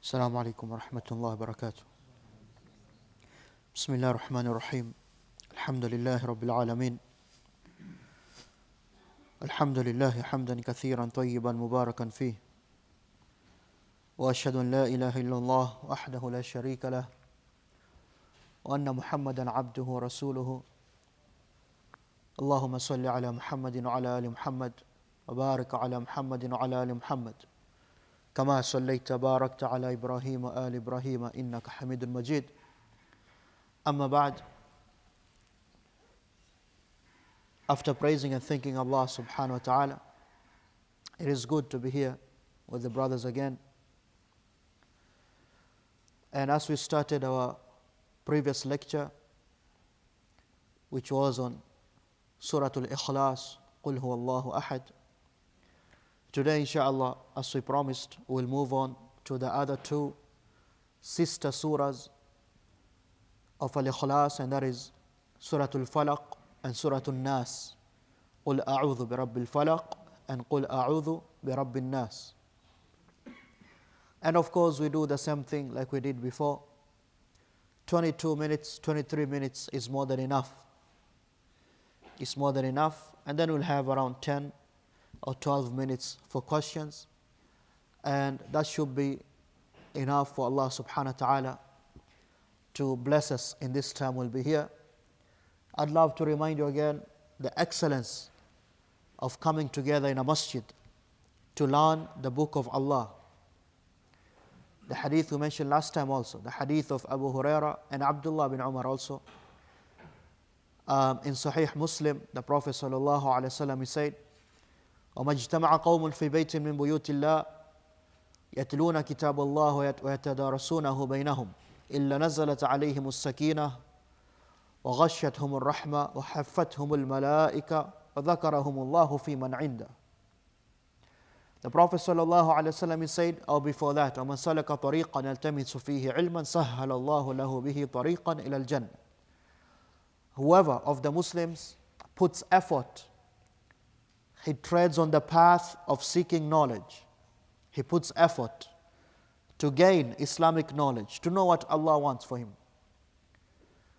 السلام عليكم ورحمة الله وبركاته. بسم الله الرحمن الرحيم. الحمد لله رب العالمين. الحمد لله حمدا كثيرا طيبا مباركا فيه. وأشهد أن لا إله إلا الله وحده لا شريك له وأن محمدا عبده ورسوله. اللهم صل على محمد وعلى آل محمد وبارك على محمد وعلى آل محمد كما صليت باركت على إبراهيم وآل إبراهيم إنك حميد مجيد. أما بعد, after praising and thanking Allah subhanahu wa ta'ala, it is good to be here with the brothers again. And as we started our previous lecture, which was on Surah Al-Ikhlas, قُلْ هُوَ اللَّهُ أَحَدٌ, today, inshallah, as we promised, we'll move on to the other two sister surahs of Al-Ikhlas, and that is Surah Al-Falaq and Surah Al-Nas. قُلْ أَعُوذُ بِرَبِّ الْفَلَقِ and قُلْ أَعُوذُ بِرَبِّ النَّاسِ. And of course, we do the same thing like we did before. 22 minutes, 23 minutes is more than enough. It's more than enough. And then we'll have around 10 or 12 minutes for questions, and that should be enough for Allah subhanahu wa ta'ala to bless us in this time we'll be here. I'd love to remind you again the excellence of coming together in a masjid to learn the book of Allah. The hadith we mentioned last time also, the hadith of Abu Huraira and Abdullah bin Umar also. In Sahih Muslim, the Prophet sallallahu alaihi wasallam, he said, وما اجتمع قوم في بيت من بيوت الله يتلون كتاب الله ويتدارسونه بينهم إلا نزلت عليهم السكينة وغشتهم الرحمة وحفتهم الملائكة وذكرهم الله في من عنده. The Prophet sallallahu alaihi wasallam said, or before that, ومن سلك طريقا يلتمس فيه علما سهل الله له به طريقا إلى الجنة. Whoever of the Muslims puts effort, he treads on the path of seeking knowledge. He puts effort to gain Islamic knowledge, to know what Allah wants for him.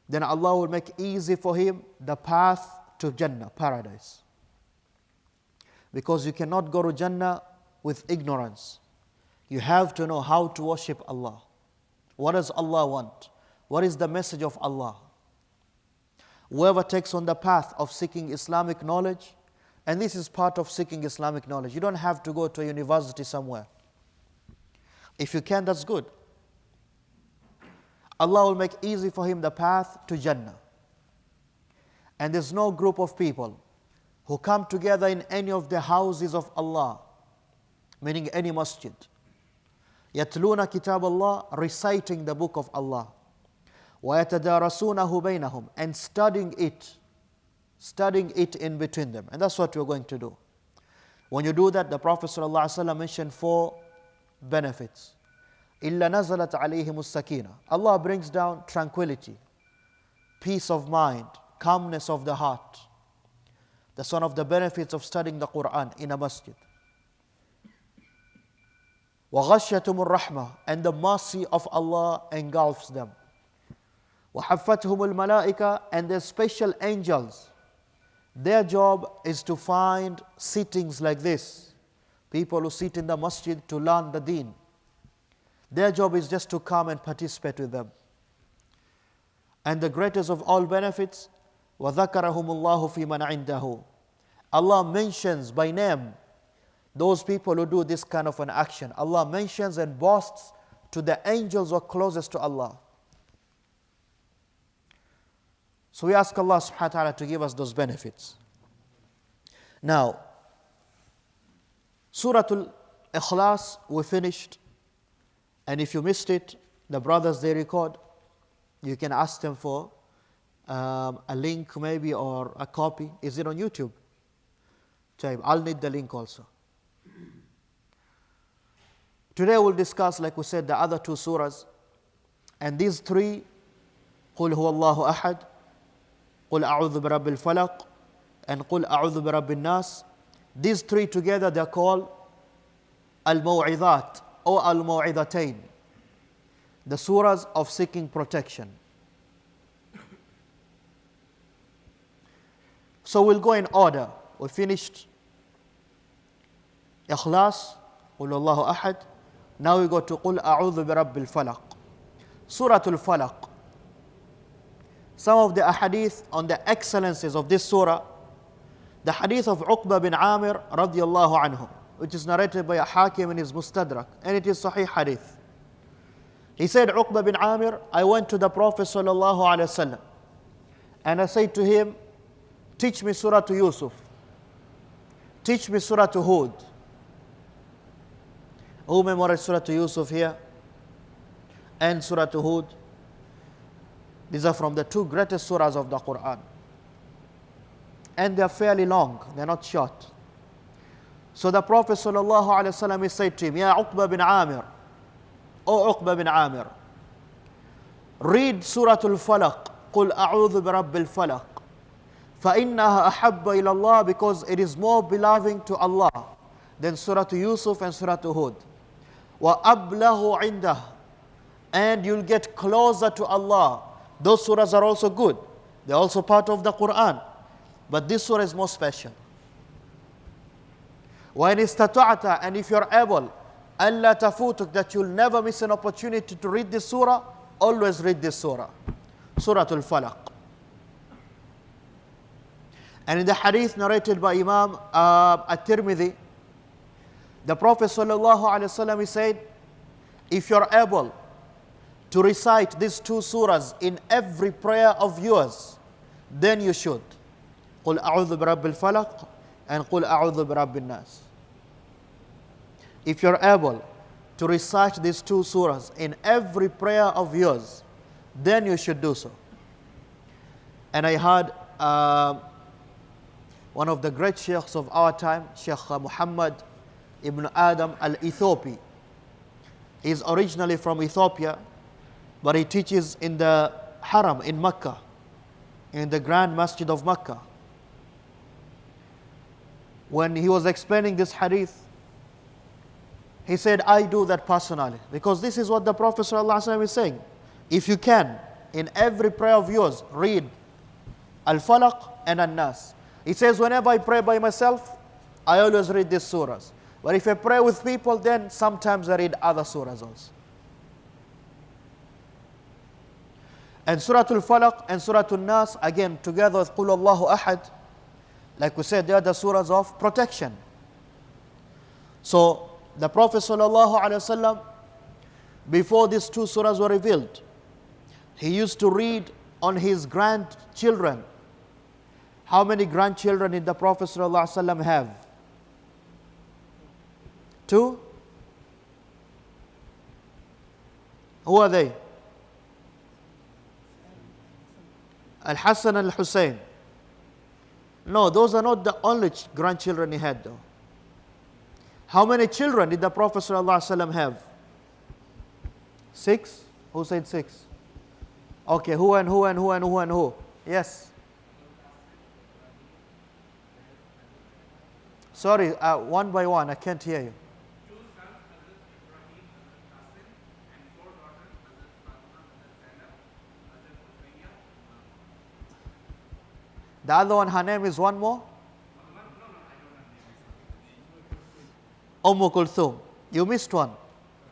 Then Allah will make easy for him the path to Jannah, paradise. Because you cannot go to Jannah with ignorance. You have to know how to worship Allah. What does Allah want? What is the message of Allah? Whoever takes on the path of seeking Islamic knowledge, and this is part of seeking Islamic knowledge. You don't have to go to a university somewhere. If you can, that's good. Allah will make easy for him the path to Jannah. And there's no group of people who come together in any of the houses of Allah, meaning any masjid. يَتْلُونَ كِتَابَ Allah, reciting the book of Allah. وَيَتَدَارَسُونَهُ بَيْنَهُم, and studying it in between them. And that's what we're going to do. When you do that, the Prophet ﷺ mentioned 4 benefits. إِلَّا نَزَلَتْ عَلَيْهِمُ السَّكِينَةِ, Allah brings down tranquility, peace of mind, calmness of the heart. That's one of the benefits of studying the Quran in a masjid. وَغَشَّتُمُ الرَّحْمَةِ, and the mercy of Allah engulfs them. وَحَفَّتْهُمُ الْمَلَائِكَةِ, and their special angels. Their job is to find sittings like this. People who sit in the masjid to learn the deen. Their job is just to come and participate with them. And the greatest of all benefits, وَذَكَرَهُمُ اللَّهُ فِي مَنْ عِنْدَهُ, Allah mentions by name those people who do this kind of an action. Allah mentions and boasts to the angels who are closest to Allah. So we ask Allah subhanahu wa ta'ala to give us those benefits. Now, Surah Al-Ikhlas, we finished. And if you missed it, the brothers, they record. You can ask them for a link maybe or a copy. Is it on YouTube? I'll need the link also. Today we'll discuss, like we said, the other 2 surahs. And these 3, قُلْ هُوَ اللَّهُ أَحَدٌ, قُلْ أَعُوذُ بِرَبِّ الْفَلَقِ and قُلْ أَعُوذُ بِرَبِّ النَّاسِ. These 3 together, they're called Al-Maw'idhat or Al-Maw'idhatayn. the surahs of seeking protection. So we'll go in order. We finished Ikhlas, Qul Allahu Ahad. Now we go to Qul A'udhu bi Rabbil Falaq. Surah Al-Falaq. Some of the ahadith on the excellences of this surah. The hadith of Uqba bin Amir radiyallahu anhu, which is narrated by Hakim in his Mustadrak, and it is Sahih hadith. He said, Uqba bin Amir, I went to the Prophet sallallahu alaihi wasallam, and I said to him, teach me Surah to Yusuf, teach me Surah to Hud. Who memorized Surah to Yusuf here? And Surah to Hud? These are from the two greatest surahs of the Quran. And they are fairly long, they are not short. So the Prophet sallallahu alaihi wasallam said to him, Ya Uqba bin Amir, O Uqba bin Amir, read Surah Al-Falaq, Qul A'udhu bi Rabbil Falaq, فَإِنَّهَا أَحَبَّ إِلَى اللَّهِ, because it is more beloved to Allah than Surah to Yusuf and Surah to Hud. وَأَبْلَغُ عِنْدَهُ, and you'll get closer to Allah. Those surahs are also good. They're also part of the Quran. But this surah is more special. وَإِنِ اسْتَطَعْتَ, and if you're able, أَلَّا تَفُوتُكَ, that you'll never miss an opportunity to read this surah, always read this surah. Surah Al-Falaq. And in the hadith narrated by Imam At-Tirmidhi, the Prophet sallallahu alaihi wasallam, he said, if you're able to recite these two surahs in every prayer of yours, then you should. قُلْ أَعُوذُ بِرَبِّ الْفَلَقِ and قُلْ أَعُوذُ بِرَبِّ النَّاسِ. If you're able to recite these two surahs in every prayer of yours, then you should do so. And I heard one of the great sheikhs of our time, Shaykh Muhammad ibn Adam al-Ethiopi. He is originally from Ethiopia, but he teaches in the Haram in Mecca, in the Grand Masjid of Mecca. When he was explaining this hadith, he said, I do that personally, because this is what the Prophet ﷺ is saying. If you can, in every prayer of yours, read Al-Falaq and An-Nas. He says, whenever I pray by myself, I always read these surahs. But if I pray with people, then sometimes I read other surahs also. And Surah Al-Falaq and Surah Al-Nas, again, together with Qul Allahu Ahad, like we said, they are the surahs of protection. So, the Prophet ﷺ, before these two surahs were revealed, he used to read on his grandchildren. How many grandchildren did the Prophet ﷺ have? 2? Who are they? Al-Hassan and Al-Hussein. No, those are not the only grandchildren he had though. How many children did the Prophet ﷺ have? 6? Who said 6? Okay, who and who and who and who and who? Yes. Sorry, one by one, I can't hear you. The other one, her name is one more? Kulthum. You missed one.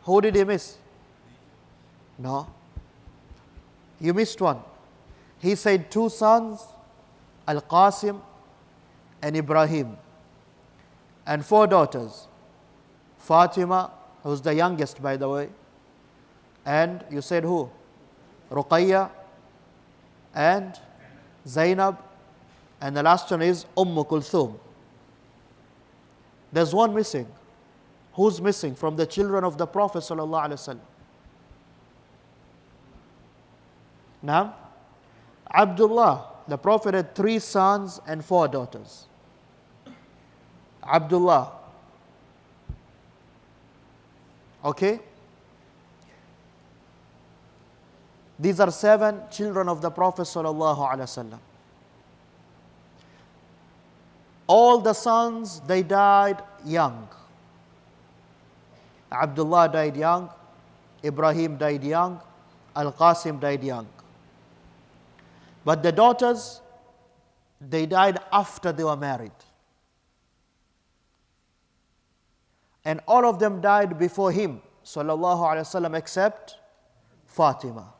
Who did you miss? No. You missed one. He said 2 sons, Al-Qasim and Ibrahim, and 4 daughters, Fatima, who's the youngest by the way, and you said who? Ruqayya and Zainab, and the last one is Kulthum. There's one missing. Who's missing from the children of the Prophet sallallahu alaihi wasallam? Now, Abdullah, the Prophet had 3 sons and 4 daughters. Abdullah. Okay? These are 7 children of the Prophet sallallahu alaihi wasallam. All the sons, they died young. Abdullah died young. Ibrahim died young, Al-Qasim died young. But the daughters, they died after they were married. And all of them died before him, sallallahu alaihi wasallam, except Fatima.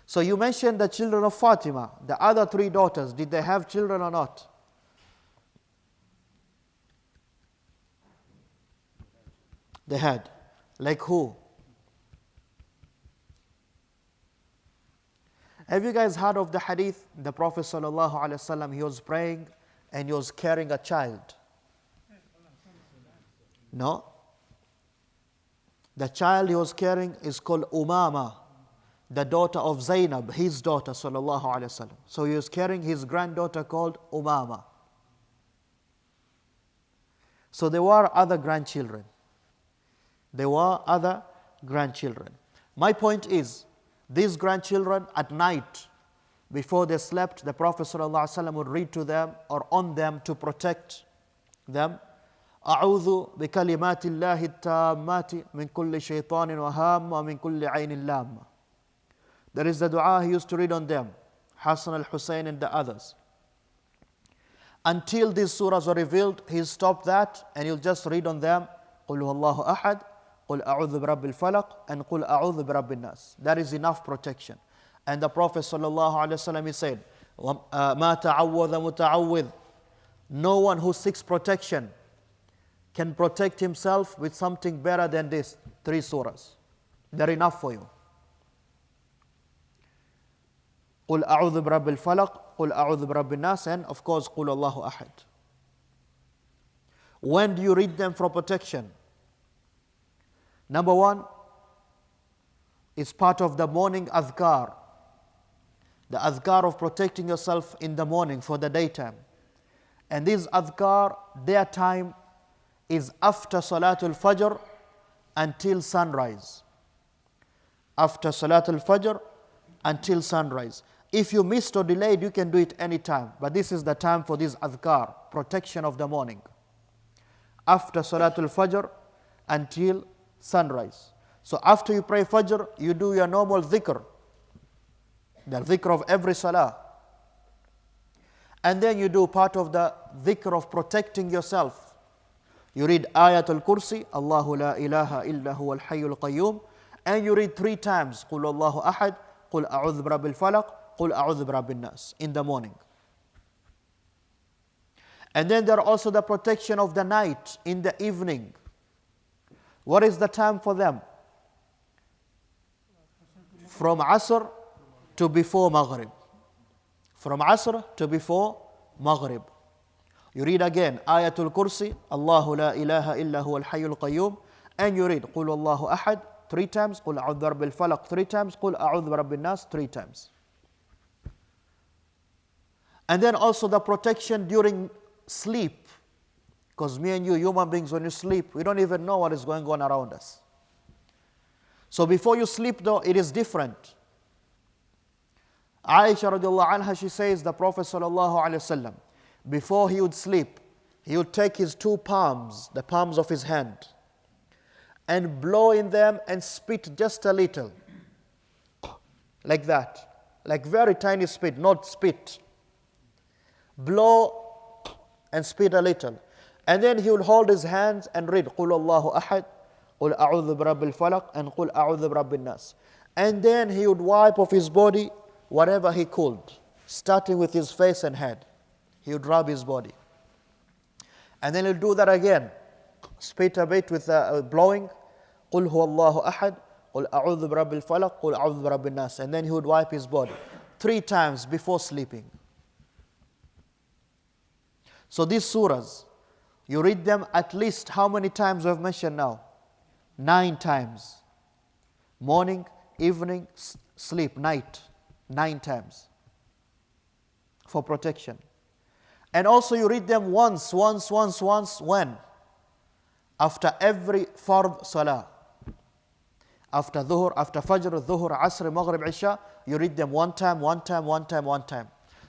So you mentioned the children of Fatima. The other three daughters, did they have children or not? They had. Like who? Have you guys heard of the hadith? The Prophet sallallahu alaihi wasallam, he was praying and he was carrying a child. No? The child he was carrying is called Umama, the daughter of Zainab, his daughter, sallallahu alaihi wasallam. So he was carrying his granddaughter called Umama. So there were other grandchildren. There were other grandchildren. My point is, these grandchildren at night, before they slept, the Prophet sallallahu alaihi wasallam would read to them or on them to protect them. أعوذ بكلمات الله التامات من كل شيطان وهام ومن كل عين لامة. That is the dua he used to read on them, Hassan al-Hussein and the others. Until these surahs were revealed, he stopped that and he'll just read on them, قل هو الله أحد, قل أعوذ برب الفلق, and قل أعوذ برب الناس. That is enough protection. And the Prophet sallallahu alaihi wasallam, he said, ما تعوذ متعوذ. No one who seeks protection can protect himself with something better than this three surahs. They're enough for you. قل أعوذ برب الفلق, قل أعوذ برب الناس, and of course قل الله أحد. When do you read them for protection? Number one, it's part of the morning adhkar. The adhkar of protecting yourself in the morning for the daytime. And these adhkar, their time is after Salatul Fajr until sunrise. After Salatul Fajr until sunrise. If you missed or delayed, you can do it any time. But this is the time for this adhkar, protection of the morning. After Salatul Fajr until sunrise. So after you pray Fajr, you do your normal dhikr, the dhikr of every salah. And then you do part of the dhikr of protecting yourself. You read Ayatul Kursi, Allahu la ilaha illa huwa al-hayyul qayyum, and you read 3 times, Qul Allahu ahad, Qul a'udhu bi rabbil falaq, Qul a'udhu bi rabbin nas, in the morning. And then there are also the protection of the night in the evening. What is the time for them? From Asr to before Maghrib. From Asr to before Maghrib. You read again Ayatul Kursi, Allahu la ilaha illa huwa al-hayyul qayyum, and you read Qul Allahu ahad 3 times, Qul a'udhu bi rabbil falaq 3 times, Qul a'udhu bi rabbin nas 3 times. And then also the protection during sleep. Because me and you, human beings, when you sleep, we don't even know what is going on around us. So before you sleep though, it is different. Aisha radiallahu anha, she says, the Prophet sallallahu alaihi wasallam, before he would sleep, he would take his 2 palms, the palms of his hand, and blow in them and spit just a little. Like that. Like very tiny spit, not spit. Blow and spit a little. And then he would hold his hands and read Qul Allahu ahad, Qul a'udhu bi rabbil falaq, and Qul a'udhu bi rabbin nas. And then he would wipe off his body whatever he could, starting with his face and head. He would rub his body. And then he'll do that again. Spit a bit with blowing. قُلْ هُوَ اللَّهُ أَحَدٌ قُلْ أَعُوذُ بِرَبِّ الْفَلَقِ قُلْ أَعُوذُ بِرَبِّ النَّاسِ. And then he would wipe his body 3 times before sleeping. So these surahs, you read them at least how many times we have mentioned now? 9 times. Morning, evening, sleep, night. 9 times. For protection. And also you read them once, when? After every fard salah. After dhuhr, after fajr, dhuhr, asr, maghrib, isha, you read them one time.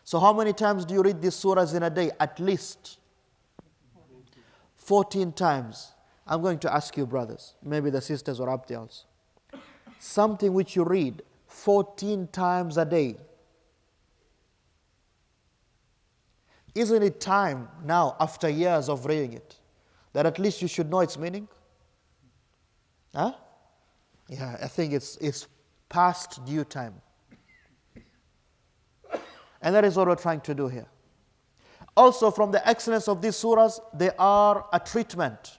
So how many times do you read these surahs in a day? At least 14 times. I'm going to ask you, brothers, maybe the sisters are up there also. Something which you read 14 times a day. Isn't it time now, after years of reading it, that at least you should know its meaning? Huh? Yeah, I think it's past due time. And that is what we're trying to do here. Also, from the excellence of these surahs, they are a treatment.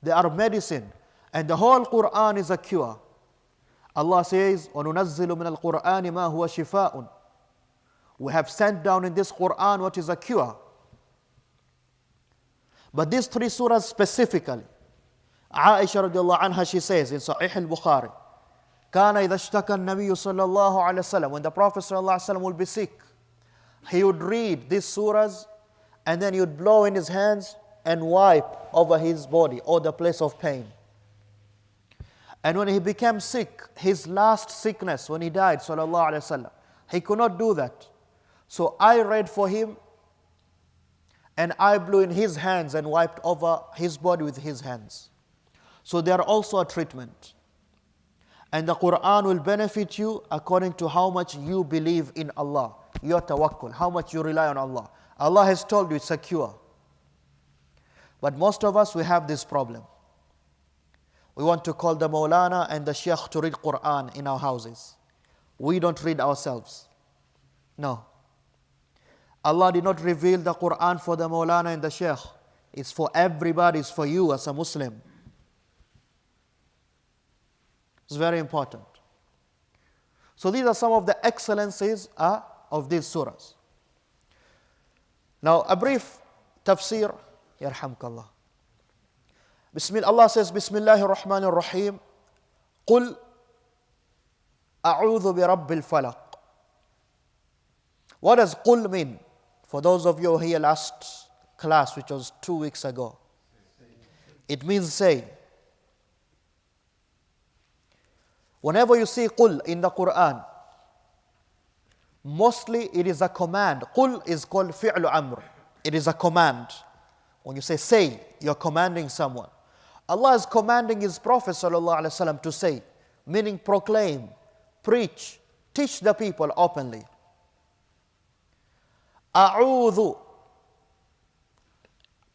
They are medicine. And the whole Quran is a cure. Allah says, وَنُنَزِّلُ مِنَ الْقُرْآنِ مَا هُوَ شِفَاءٌ. We have sent down in this Quran what is a cure. But these three surahs specifically, Aisha radiallahu anha, she says in Sahih al-Bukhari, كَانَ إِذَا اشْتَكَى النَّبِيُّ صَلَّى اللَّهُ عَلَيْهِ وسلم, when the Prophet صلى الله عليه وسلم will be sick, he would read these surahs and then he would blow in his hands and wipe over his body or the place of pain. And when he became sick, his last sickness, when he died, sallallahu alaihi wasallam, he could not do that. So I read for him and I blew in his hands and wiped over his body with his hands. So they are also a treatment. And the Quran will benefit you according to how much you believe in Allah, your tawakkul, how much you rely on Allah. Allah has told you it's a cure. But most of us, we have this problem. We want to call the Maulana and the Sheikh to read Quran in our houses. We don't read ourselves. No. Allah did not reveal the Quran for the Maulana and the Sheikh. It's for everybody, it's for you as a Muslim. It's very important. So these are some of the excellences of these surahs. Now a brief tafsir. Yarhamkallah. Allah says, Bismillahir Rahmanir Rahim. Qul a'udhu bi Rabbil Falaq. What does qul mean? For those of you here last class, which was 2 weeks ago. It means say. Whenever you see qul in the Quran, mostly it is a command. Qul is called fi'lu amr. It is a command. When you say, you're commanding someone. Allah is commanding His Prophet ﷺ to say, meaning proclaim, preach, teach the people openly. A'udhu.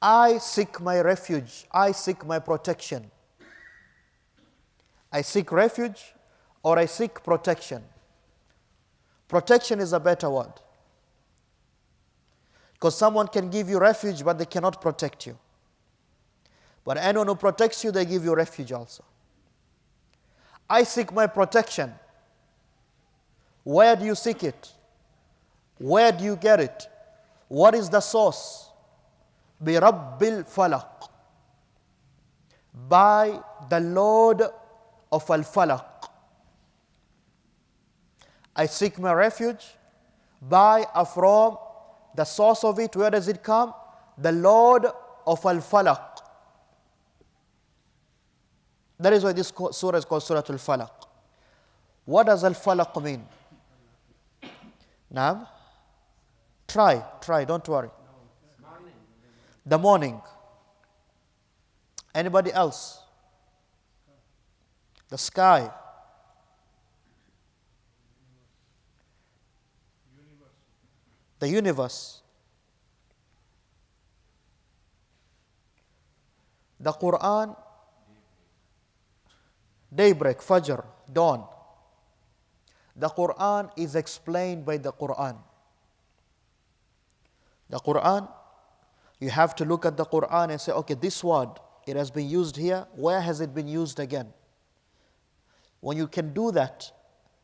I seek my refuge. I seek my protection. I seek refuge or I seek protection. Protection is a better word. Because someone can give you refuge, but they cannot protect you. But anyone who protects you, they give you refuge also. I seek my protection. Where do you seek it? Where do you get it? What is the source? Bi Rabbil Falaq. By the Lord of Al-Falaq. I seek my refuge by or from the source of it. Where does it come? The Lord of Al-Falaq. That is why this surah is called Surah Al-Falaq. What does Al-Falaq mean? Naam? Try, don't worry. The morning. Anybody else? The sky. The universe. The Quran. Daybreak, Fajr, dawn. The Quran is explained by the Quran. The Quran, you have to look at the Quran and say, okay, this word, it has been used here. Where has it been used again? When you can do that,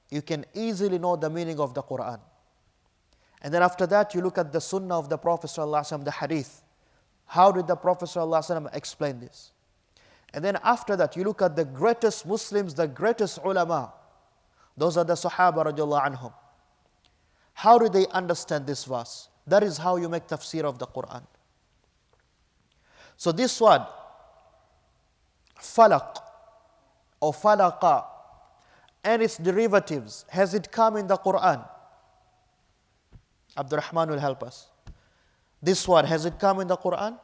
you can easily know the meaning of the Quran. And then after that, you look at the Sunnah of the Prophet ﷺ, the Hadith. How did the Prophet ﷺ explain this? And then after that, you look at the greatest Muslims, the greatest ulama. Those are the Sahaba radiallahu anhum. How do they understand this verse? That is how you make tafsir of the Quran. So this word, falaq or falaqa, and its derivatives, has it come in the Quran? Abdul Rahman will help us. This word, has it come in the Quran?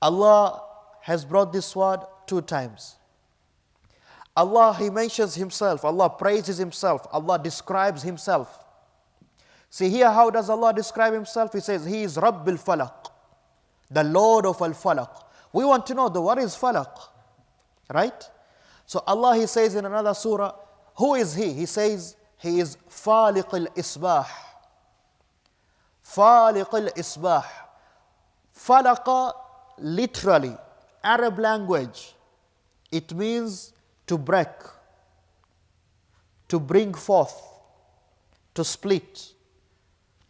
Allah has brought this word 2 times. Allah, He mentions Himself, Allah praises Himself, Allah describes Himself. See here, how does Allah describe Himself? He says, He is Rabbil Falaq, the Lord of Al-Falaq. We want to know what is Falaq, right? So Allah, He says in another surah, who is He? He says, He is Faliq al-Isbah. Faliq al-Isbah. Falaqa, literally, Arab language, it means to break, to bring forth, to split,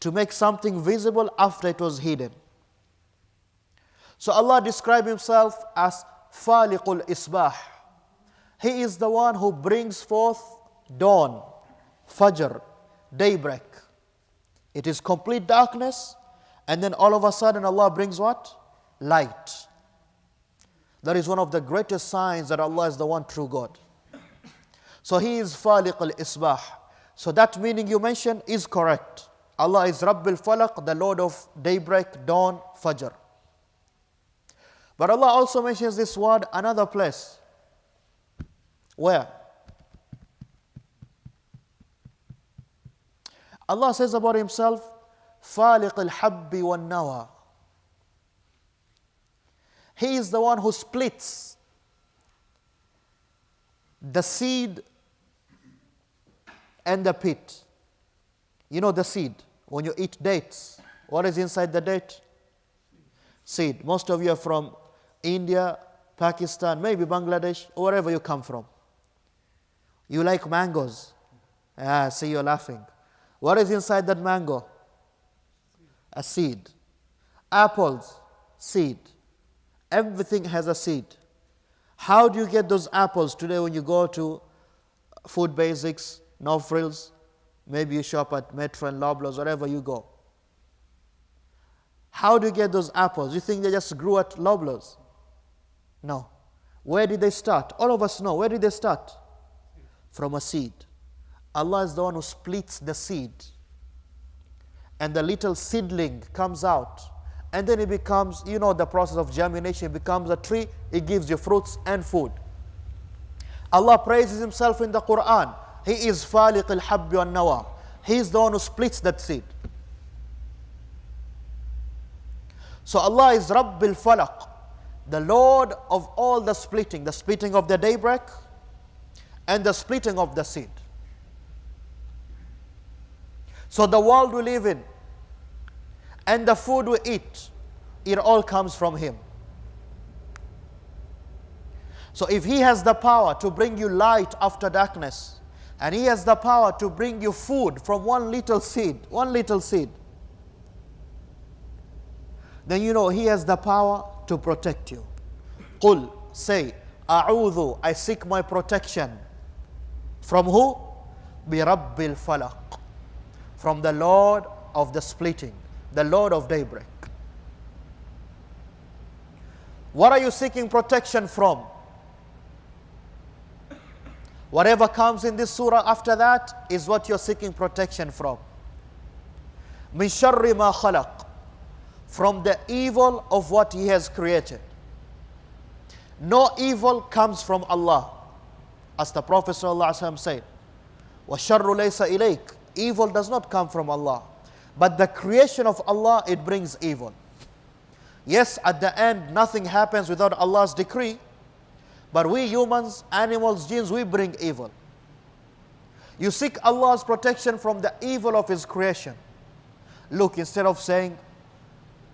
to make something visible after it was hidden. So Allah described Himself as Faliqul Isbah. He is the one who brings forth dawn, Fajr, daybreak. It is complete darkness, and then all of a sudden Allah brings what? Light. That is one of the greatest signs that Allah is the one true God. So He is Faliq al-Isbah. So that meaning you mentioned is correct. Allah is Rabbil Falaq, the Lord of daybreak, dawn, Fajr. But Allah also mentions this word another place. Where? Allah says about Himself, Faliq al-Habbi wal-Nawa. He is the one who splits the seed and the pit. You know the seed. When you eat dates, what is inside the date? Seed. Most of you are from India, Pakistan, maybe Bangladesh, or wherever you come from. You like mangoes. Ah, see, you're laughing. What is inside that mango? A seed. Apples, seed. Everything has a seed. How do you get those apples today when you go to Food Basics, No Frills, maybe you shop at Metro and Loblaws, wherever you go? How do you get those apples? You think they just grew at Loblaws? No. Where did they start? All of us know. Where did they start? From a seed. Allah is the one who splits the seed. And the little seedling comes out. And then it becomes, you know the process of germination, it becomes a tree, it gives you fruits and food. Allah praises Himself in the Quran. He is Faliq al-Habbi wal-Nawa. He is the one who splits that seed. So Allah is Rabbil Falaq, the Lord of all the splitting of the daybreak and the splitting of the seed. So the world we live in and the food we eat, it all comes from Him. So if He has the power to bring you light after darkness, and He has the power to bring you food from one little seed, then you know He has the power to protect you. Qul, say, A'udhu, I seek my protection. From who? Bi Rabbil Falaq. From the Lord of the splitting, the Lord of daybreak. What are you seeking protection from? Whatever comes in this surah after that is what you're seeking protection from. Min sharri ma khalaq. From the evil of what He has created. No evil comes from Allah. As the Prophet ﷺ said, وَالشَّرُّ لَيْسَ إِلَيْكَ. Evil does not come from Allah. But the creation of Allah, it brings evil. Yes, at the end, nothing happens without Allah's decree. But we humans, animals, jinns, we bring evil. You seek Allah's protection from the evil of His creation. Look, instead of saying,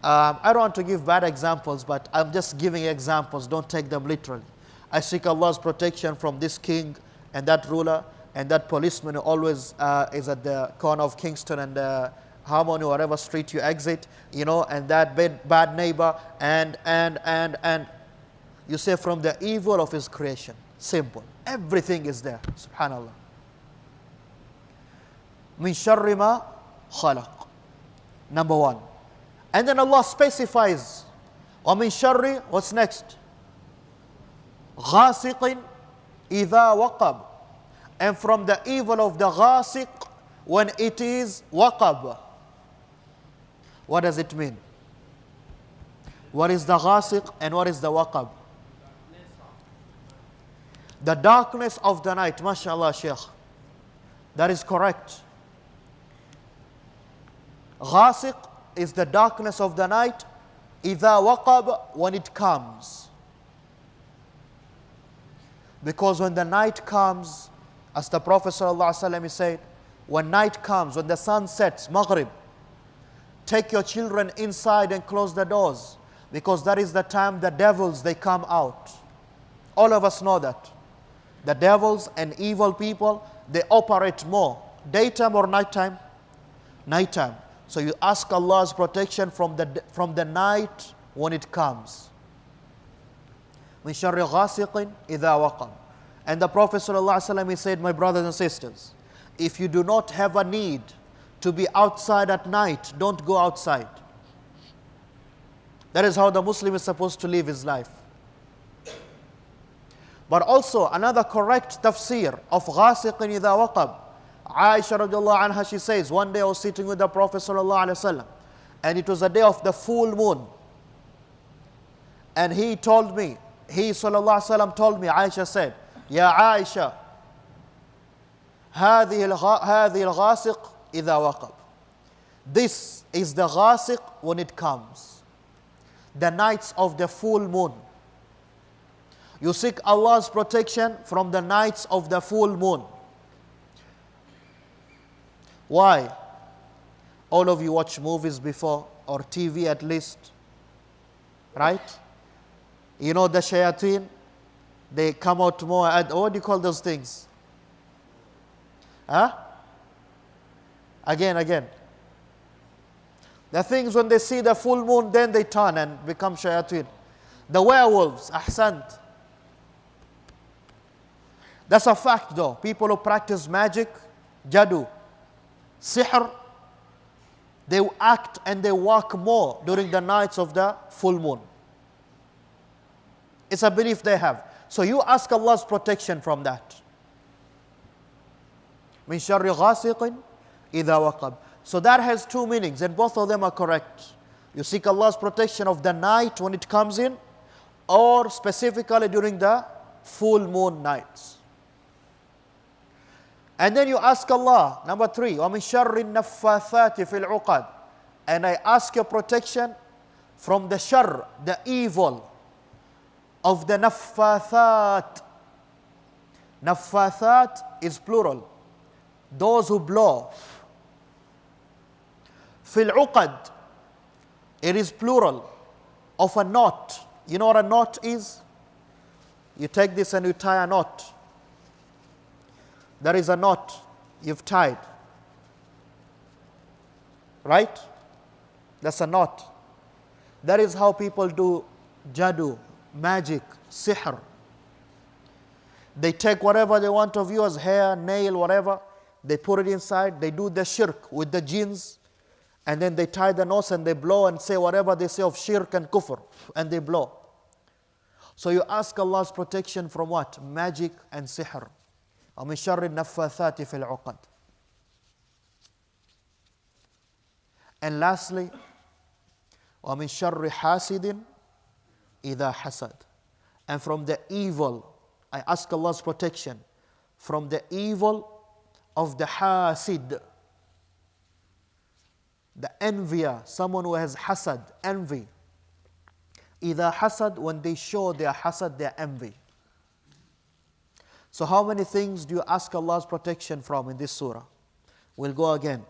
I don't want to give bad examples, but I'm just giving examples. Don't take them literally. I seek Allah's protection from this king and that ruler and that policeman who always is at the corner of Kingston and Harmony, whatever street you exit, you know, and that bad neighbor and you say from the evil of His creation. Simple. Everything is there. Subhanallah. Min sharri ma khalaq. Number one. And then Allah specifies, wa min sharri, what's next? Ghasiqin idha waqab. And from the evil of the ghasiq, when it is waqab. What does it mean? What is the ghasiq and what is the waqab? The darkness of the night, mashallah Shaykh. That is correct. Ghasiq is the darkness of the night, إِذَا وَقَبْ, when it comes. Because when the night comes, as the Prophet ﷺ said, when night comes, when the sun sets, Maghrib, take your children inside and close the doors, because that is the time the devils, they come out. All of us know that. The devils and evil people, they operate more. Daytime or nighttime? Nighttime. So you ask Allah's protection from the night when it comes. مِنْ شَرِّ غَاسِقٍ إِذَا وَقَبْ. And the Prophet ﷺ, he said, my brothers and sisters, if you do not have a need to be outside at night, don't go outside. That is how the Muslim is supposed to live his life. But also another correct tafseer of غَاسِقٍ إِذَا وَقَبْ. Aisha radiallahu anha, she says, one day I was sitting with the Prophet sallallahu alaihi wasallam, and it was a day of the full moon. And he told me, he sallallahu alaihi wasallam told me, Aisha said, Ya Aisha, هذه الغاسق إذا وقب. This is the ghasiq when it comes. The nights of the full moon. You seek Allah's protection from the nights of the full moon. Why? All of you watch movies before, or TV at least, right? You know the shayateen, they come out more at, what do you call those things? Huh? Again. The things when they see the full moon, then they turn and become shayateen. The werewolves, ahsant. That's a fact though. People who practice magic, jadoo, sihr, they act and they work more during the nights of the full moon. It's a belief they have. So you ask Allah's protection from that. مِنْ شَرِّ غَاسِقٍ إِذَا وَقَبْ. So that has two meanings, and both of them are correct. You seek Allah's protection of the night when it comes in, or specifically during the full moon nights. And then you ask Allah, number 3, وَمِنْ شَرِّ النَّفَّاثَاتِ فِي الْعُقَدِ. And I ask your protection from the shar, the evil of the naffathat. Naffathat is plural. Those who blow. Fil uqad, it is plural of a knot. You know what a knot is? You take this and you tie a knot. There is a knot you've tied. Right? That's a knot. That is how people do jadoo, magic, sihr. They take whatever they want of yours, hair, nail, whatever, they put it inside, they do the shirk with the jinns, and then they tie the knots and they blow and say whatever they say of shirk and kufr, and they blow. So you ask Allah's protection from what? Magic and sihr. وَمِن شَرِّ النَّفَّاثَاتِ فِي الْعُقَدِ. And lastly, وَمِن شَرِّ حَاسِدٍ إِذَا حَسَدٍ. And from the evil, I ask Allah's protection from the evil of the hasid, the envier, someone who has hasad, envy. إِذَا حَسَدٍ, when they show their hasad, their envy. So how many things do you ask Allah's protection from in this surah? We'll go again.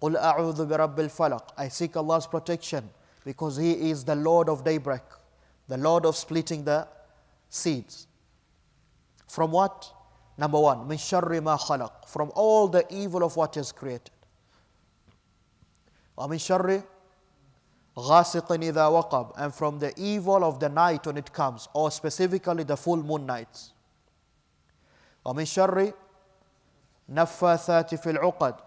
قُلْ أَعُوذُ بِرَبِّ الْفَلَقِ. I seek Allah's protection because He is the Lord of daybreak, the Lord of splitting the seeds. From what? Number 1, مِنْ شَرِّ مَا خَلَقٍ. From all the evil of what He has created. وَمِنْ شَرِّ غَاسِقٍ إِذَا وَقَبٍ. And from the evil of the night when it comes, or specifically the full moon nights. وَمِنْ شَرِّ نَفَّاثَاتِ فِي الْعُقَدِ.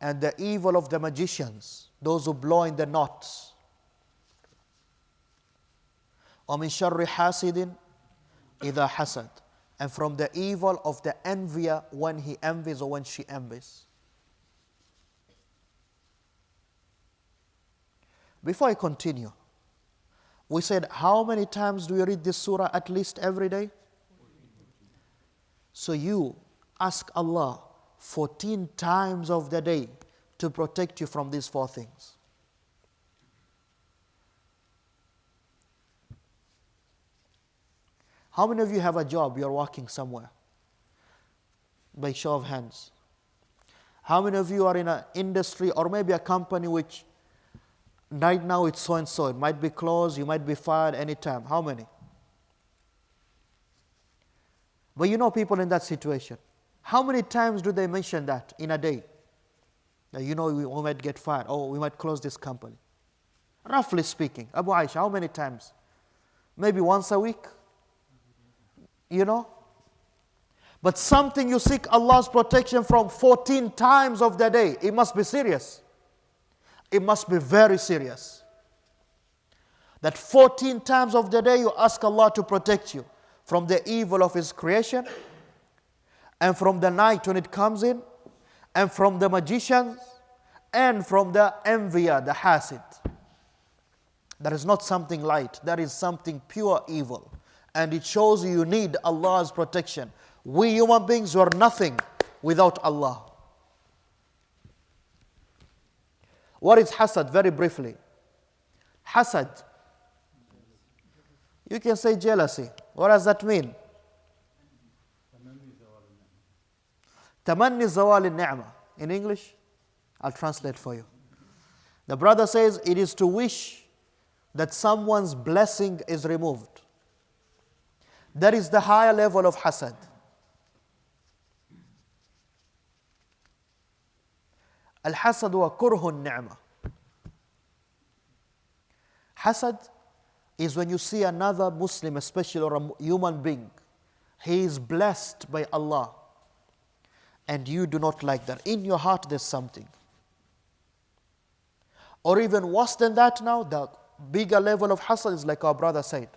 And the evil of the magicians, those who blow in the knots. وَمِنْ شَرِّ حَاسِدٍ إِذَا حَسَدٍ. And from the evil of the envier when he envies or when she envies. Before I continue, we said how many times do we read this surah at least every day? So you ask Allah 14 times of the day to protect you from these 4 things. How many of you have a job, you're working somewhere? By show of hands. How many of you are in an industry or maybe a company which right now it's so and so, it might be closed, you might be fired anytime? How many? But you know people in that situation. How many times do they mention that in a day? That you know we might get fired, or we might close this company. Roughly speaking, Abu Aisha, how many times? Maybe once a week? You know? But something you seek Allah's protection from 14 times of the day, it must be serious. It must be very serious. That 14 times of the day you ask Allah to protect you from the evil of His creation, and from the night when it comes in, and from the magicians, and from the envier, the hasid. That is not something light, that is something pure evil. And it shows you need Allah's protection. We human beings were nothing without Allah. What is hasad? Very briefly. Hasad. You can say jealousy. What does that mean? Tamanni zawal al-ni'mah. In English? I'll translate for you. The brother says it is to wish that someone's blessing is removed. That is the higher level of hasad. Al-hasad wa kurhu al-ni'mah. Hasad is when you see another Muslim, especially or a human being, he is blessed by Allah, and you do not like that. In your heart there's something. Or even worse than that now, the bigger level of hasad is like our brother said,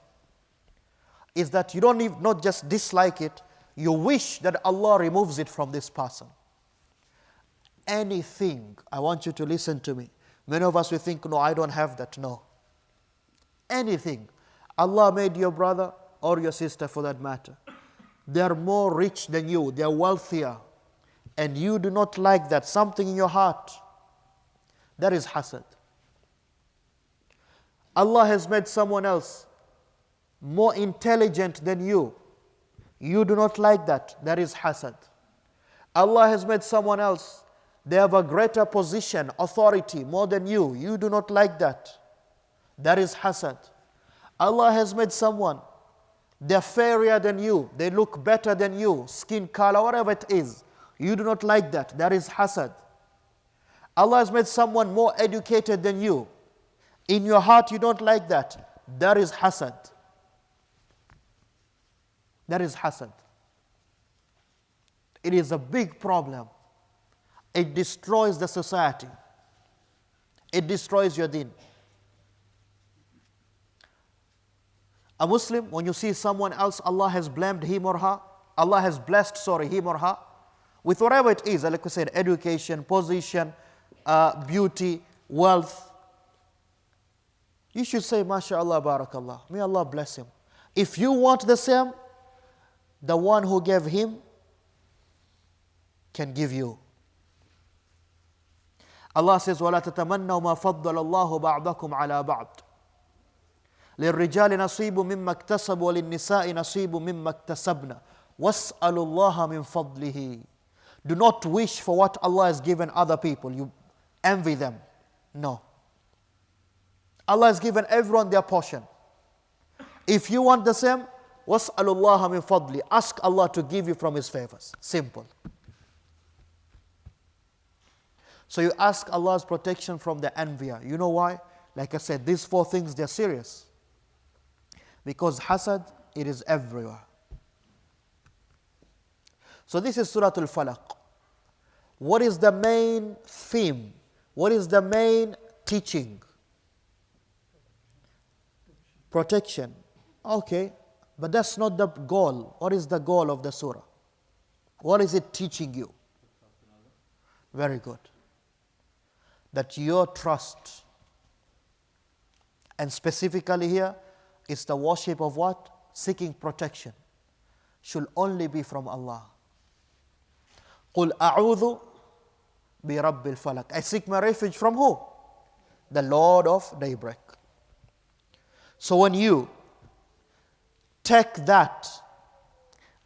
is that you don't even, not just dislike it, you wish that Allah removes it from this person. Anything, I want you to listen to me. Many of us we think, no, I don't have that. No. Anything. Allah made your brother or your sister for that matter. They are more rich than you, they are wealthier, and you do not like that, something in your heart. That is hasad. Allah has made someone else more intelligent than you. You do not like that. That is hasad. Allah has made someone else, they have a greater position, authority more than you. You do not like that. That is hasad. Allah has made someone, they're fairer than you, they look better than you, skin color, whatever it is. You do not like that. That is hasad. Allah has made someone more educated than you. In your heart you don't like that. That is hasad. That is hasad. It is a big problem. It destroys the society. It destroys your deen. A Muslim, when you see someone else, Allah has blamed him or her, Allah has blessed, him or her, with whatever it is, like we said, education, position, beauty, wealth, you should say, MashaAllah, Barakallah. May Allah bless him. If you want the same, the one who gave him can give you. Allah says, وَلَا تَتَمَنَّوْا مَا فَضَّلَ اللَّهُ بَعْضَكُمْ عَلَى بَعْضٍ لِلرِّجَالِ نَصِيبٌ مِمَّا اكْتَسَبُوا وَلِلنِّسَاءِ نَصِيبٌ مِمَّا اكْتَسَبْنَ وَاسْأَلُوا اللَّهَ مِنْ فَضْلِهِ. Do not wish for what Allah has given other people. You envy them. No. Allah has given everyone their portion. If you want the same, وَاسْأَلُوا اللَّهَ مِنْ فَضْلِهِ. Ask Allah to give you from His favors. Simple. So you ask Allah's protection from the envier. You know why? Like I said, these 4 things, they're serious. Because hasad, it is everywhere. So this is Surah Al-Falaq. What is the main theme? What is the main teaching? Protection. Okay, but that's not the goal. What is the goal of the surah? What is it teaching you? Very good. That your trust, and specifically here, is the worship of what? Seeking protection. should only be from Allah. قُلْ أَعُوذُ بِرَبِّ الْفَلَقِ. I seek my refuge from who? The Lord of daybreak. So when you take that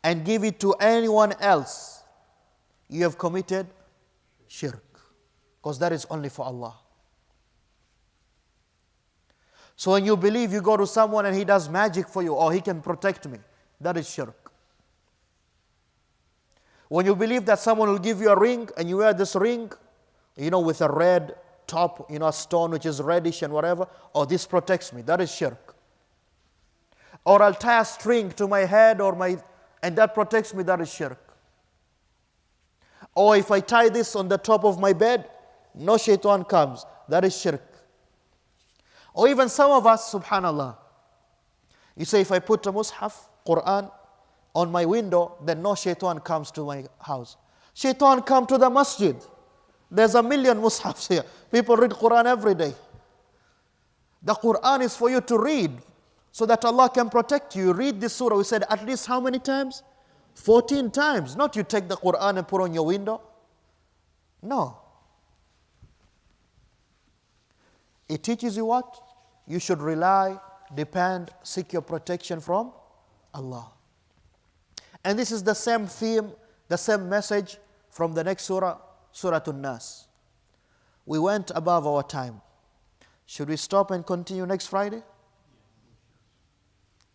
and give it to anyone else, you have committed shirk. Because that is only for Allah. So when you believe you go to someone and he does magic for you, or he can protect me, that is shirk. When you believe that someone will give you a ring and you wear this ring, with a red top, a stone which is reddish and whatever, or this protects me, that is shirk. Or I'll tie a string to my head and that protects me, that is shirk. Or if I tie this on the top of my bed, no shaitan comes, that is shirk. Or even some of us, subhanallah, you say if I put a mushaf, Quran, on my window, then no shaitan comes to my house. Shaitan come to the masjid. There's a million mushafs here. People read Quran every day. The Quran is for you to read so that Allah can protect you. You read this surah, we said at least how many times? 14 times. Not you take the Quran and put on your window. No. It teaches you what? You should rely, depend, seek your protection from Allah. And this is the same theme, the same message from the next surah, Surah Al-Nas. We went above our time. Should we stop and continue next Friday?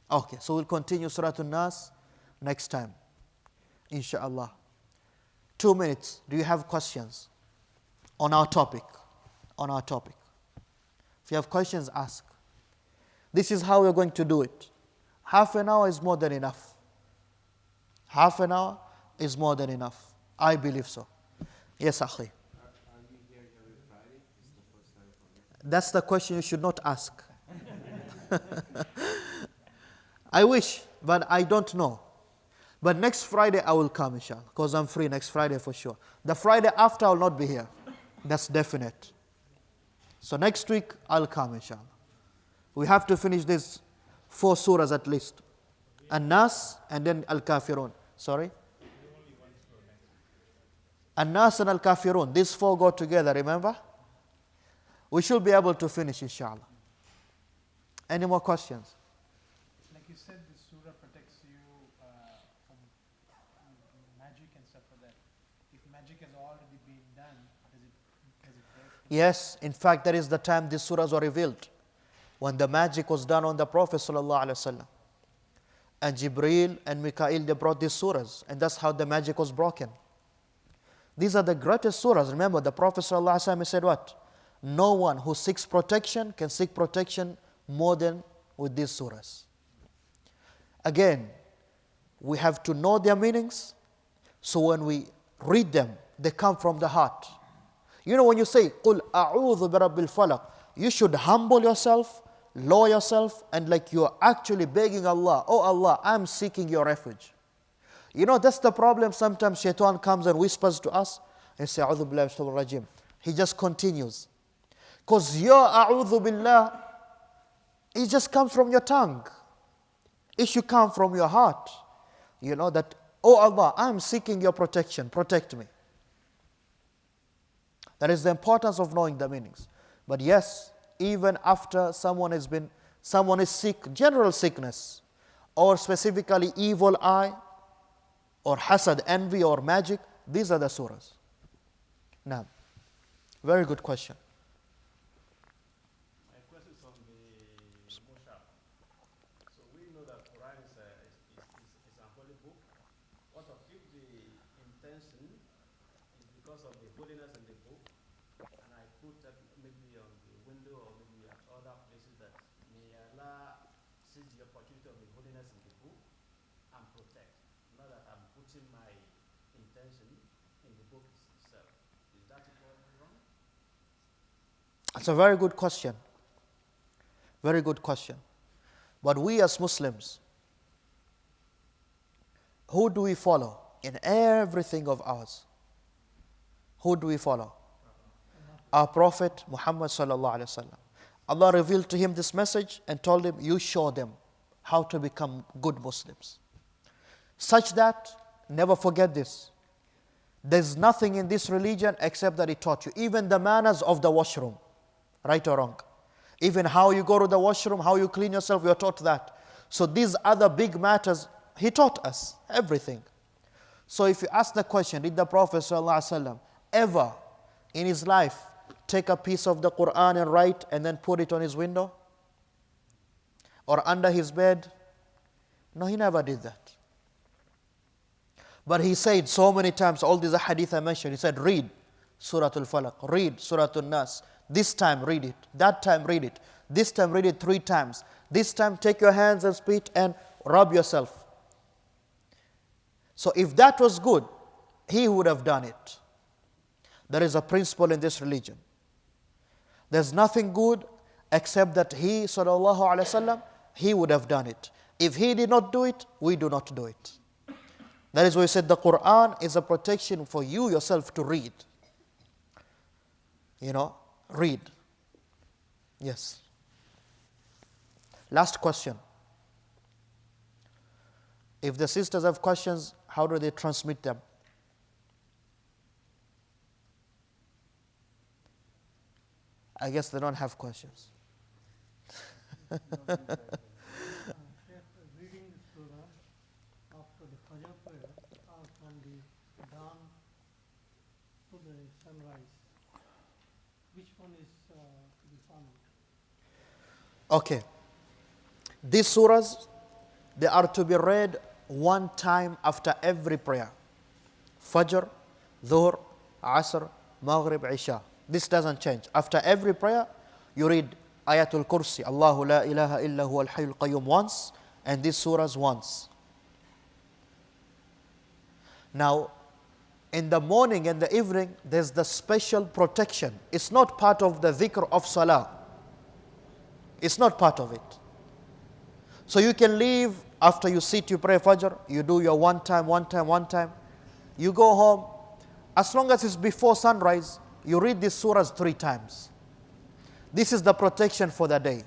Okay, so we'll continue Surah Al-Nas next time, inshallah. 2 minutes. Do you have questions on our topic? On our topic. If you have questions, ask. This is how we're going to do it. Half an hour is more than enough. Half an hour is more than enough. I believe so. Yes, Akhi. Are you here every Friday? It's the first time for me. That's the question you should not ask. I wish, but I don't know. But next Friday I will come, inshallah, because I'm free next Friday for sure. The Friday after I will not be here. That's definite. So next week I'll come, inshallah. We have to finish these 4 surahs at least. An-Nas and then Al-Kafirun. Sorry? An-Nas and Al-Kafirun. These 4 go together, remember? We should be able to finish, inshallah. Any more questions? Like you said, this surah protects you from magic and stuff like that. If magic has already been done, does it break? Yes, in fact, that is the time these surahs were revealed. When the magic was done on the Prophet sallallahu alaihi wasallam. And Jibreel and Mikael, they brought these surahs. And that's how the magic was broken. These are the greatest surahs. Remember, the Prophet ﷺ said what? No one who seeks protection can seek protection more than with these surahs. Again, we have to know their meanings. So when we read them, they come from the heart. When you say, قُلْ أَعُوذُ بِرَبِّ الْفَلَقِ, you should humble yourself, lower yourself, and like you're actually begging Allah, oh Allah, I'm seeking your refuge. That's the problem. Sometimes shaitan comes and whispers to us and say, A'udhu billahi minash shaitanir rajim. He just continues. Because your A'udhu billah, it just comes from your tongue. It should come from your heart. That, oh Allah, I'm seeking your protection, protect me. That is the importance of knowing the meanings. But yes, even after someone is sick, general sickness, or specifically evil eye, or hasad, envy, or magic, these are the surahs. Now, very good question. My question is on the Mushaf. So we know that Quran is a holy book. What if the intention is because of the holiness in the book, and I put that maybe on the window or maybe at other places that may Allah seize the opportunity of the holiness in the book and protect. Not that I'm putting my intention in the book itself. Is that wrong? That's a very good question. Very good question. But we as Muslims, who do we follow in everything of ours? Who do we follow? Our Prophet Muhammad sallallahu alaihi wasallam. Allah revealed to him this message and told him, you show them how to become good Muslims. Such that, never forget this, there's nothing in this religion except that it taught you. Even the manners of the washroom, right or wrong. Even how you go to the washroom, how you clean yourself, we are taught that. So these other big matters, he taught us everything. So if you ask the question, did the Prophet ﷺ ever in his life take a piece of the Quran and write and then put it on his window? Or under his bed? No, he never did that. But he said so many times, all these hadith I mentioned, he said, read Surah Al-Falaq, read Surah Al-Nas. This time read it, that time read it, this time read it 3 times. This time take your hands and spit and rub yourself. So if that was good, he would have done it. There is a principle in this religion. There's nothing good except that he, sallallahu alaihi wasallam, he would have done it. If he did not do it, we do not do it. That is why he said the Quran is a protection for you yourself to read. Read. Yes. Last question. If the sisters have questions, how do they transmit them? I guess they don't have questions. Reading the surah after the Fajr prayer or from the dawn to the sunrise, which one is to be followed? Okay. These surahs, they are to be read one time after every prayer. Fajr, Dhuhr, Asr, Maghrib, Isha. This doesn't change. After every prayer, you read Ayatul Kursi, Allahu la ilaha illa huwa al-hayyul qayyum once, and these surahs once. Now, in the morning and the evening, there's the special protection. It's not part of the dhikr of salah. It's not part of it. So you can leave after you sit, you pray Fajr, you do your one time. You go home. As long as it's before sunrise, you read these surahs 3 times. This is the protection for the day.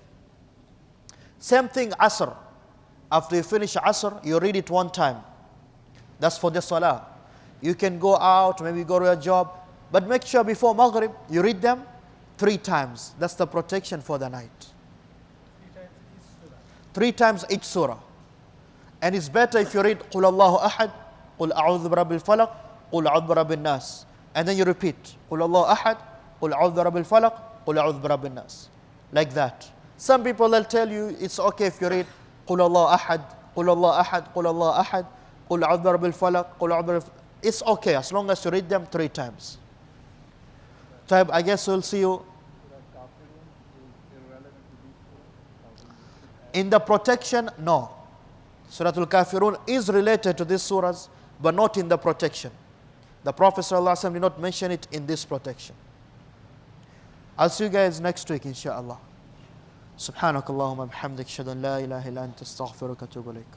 Same thing, Asr. After you finish Asr, you read it 1 time. That's for the salah. You can go out, maybe go to a job, but make sure before Maghrib, you read them 3 times. That's the protection for the night. 3 times each surah. And it's better if you read Qul Allahu Ahad, Qul A'udhu bi Rabbil Falaq, Qul A'udhu bi Rabbin Nas. And then you repeat Qul Allahu Ahad, Qul A'udhu bi Rabbil Falaq, Qul A'udhu bi Rabbin Nas. Like that. Some people will tell you it's okay if you read Qul Allahu Ahad, Qul Allahu Ahad, Qul Allahu Ahad, Qul A'udhu bi Rabbil Falaq, Qul A'udhu bi Rabbil. It's okay as long as you read them 3 times. So I guess we'll see you. In the protection, no. Surah Al-Kafirun is related to these surahs, but not in the protection. The Prophet ﷺ did not mention it in this protection. I'll see you guys next week, inshaAllah. Subhanakallahumma bihamdik, shadu an la ilaha illa anta astaghfiruka wa atubu ilayk.